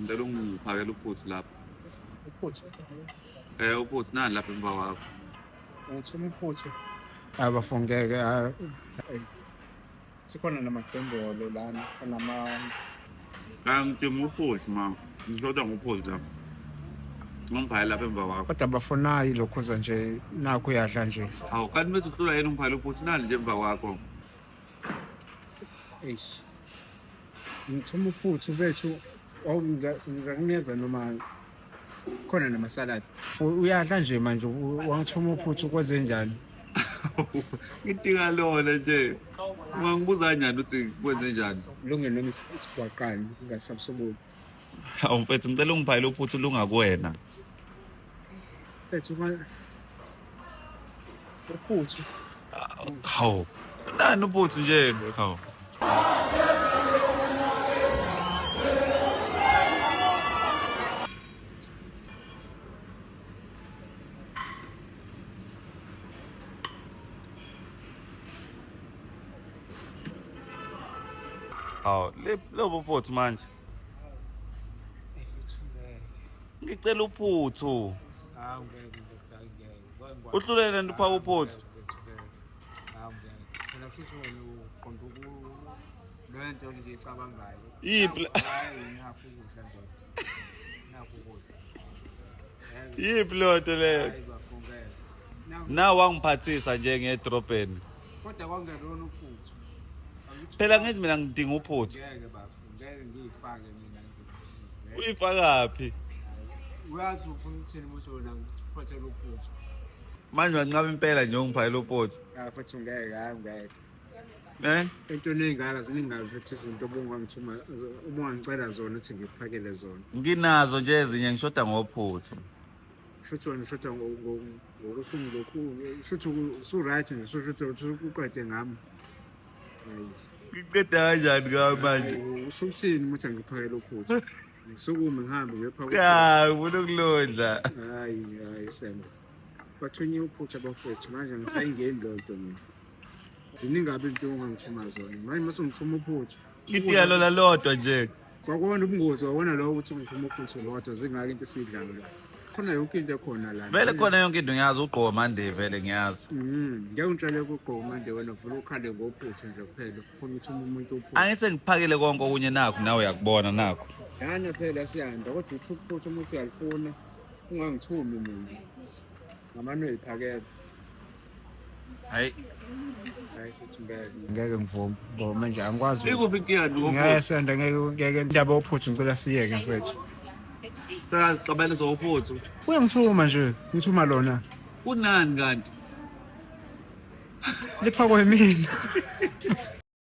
ngicela ungiphakele uphuthu lapha. Uphuthu. Uphuthu nani lapha emva kwakho. Ngithuma uphuthu. Abafungeke sikhona namadembolo lana Ngidinga uphuthu ma. Ngizodwa ngophuthu lapha. Ngiphakele lapha emva kwakho. kodwa bafunayo lokhuza nje nakho uyadla nje. Awu kanti bethu uhlula yena ungiphakele uphuthu nani nje emva kwakho. Eish. Ngithuma uphuthu bethu ngingakunikeza noma khona namasalad. Uyadla nje manje wangithuma uphuthu kwenze njani? Ngidinga lona nje. Ungangibuza kanjani ukuthi kwenze njani? Lunge noma isigwaqani ngasabusoboni. Awu mfethu ngicela ungiphakele uphuthu lungakuwena. Bethu uphuthu. Hawu. Nani uphuthu nje hawu. Hawu, lobo uphuthu manje. Ngicela uphuthu. Hawu ngeke ngeke. Uhlulele nto upha uphuthu. Hawu ngeke. Phela futhi wena uqonda lento nje icabangayo. Yiphi? Hayi ngapha ukudla ndoda. Nakho ukudla. Yiphi lonto leyo? Hayi bafungela. Na wangiphathisa nje ngedrobheni. Kodwa kwangelona uphuthu. Phela ngithi mina ngidinga uphuthu. Ngeke bafungele ngiyifake mina. Uyifakaphi? Uyazi ufuna ukuthini ukuthi wona ngiphathele uphuthu. Manje wanqaba impela nje ungiphakela uphuthu. Futhi ngeke hayi ngeke. Into nengaka ziningazi futhi izinto obungangithuma ubungangicela zona ukuthi ngiphakele zona. Nginazo nje ezinye ngishoda ngophuthu. Futhi wena ushoda ngokuthi ungilokhu futhi so right nje so futhi uqede ngami. Hayi. Ngiceda kanjani ngawe manje? Usukuthini ukuthi ngiphakele uphuthu? Ngisukume ngihambe ngiyophaka. Cha, ufuna ukulondla. Hayi Sembe. Bathunye uphuthu abafowethu manje ngisayingeni lonto mina. Ziningabe into ongangithuma zona. Manje mase ngithuma uphuthu. Ngidinga lona lodwa nje. Kwakona ubungozi wawona lo ukuthi ngithuma uphuthu lodwa zingaka into esidlayo la. Khona yonke into ekhona la. Vele khona yonke into ngiyazi ugqoka manje vele ngiyazi. Ngeke ngitshele ukugqoka manje wena ufuna ukhale ngophuthu nje kuphela ufuna uthuma umuntu uphuthu. Angise ngiphakele konke okunye nakho nawe uyakubona nakho. Yana phela siyanda kodwa uphuthu umuntu uyalifuna ungangithumi mina. Ngamano uyiphakela. Hayi. Hayi futhi ngeke ngivume ngoba manje angikwazi. Ikuphi inkinga ngophuthu? Ngiyasanda ngeke indaba yophuthu ngicela siyeke mfethu. Sicabele zophuthu. Uyangithuma nje, ngithuma lona. Kunani kanti? Liphakwe mina.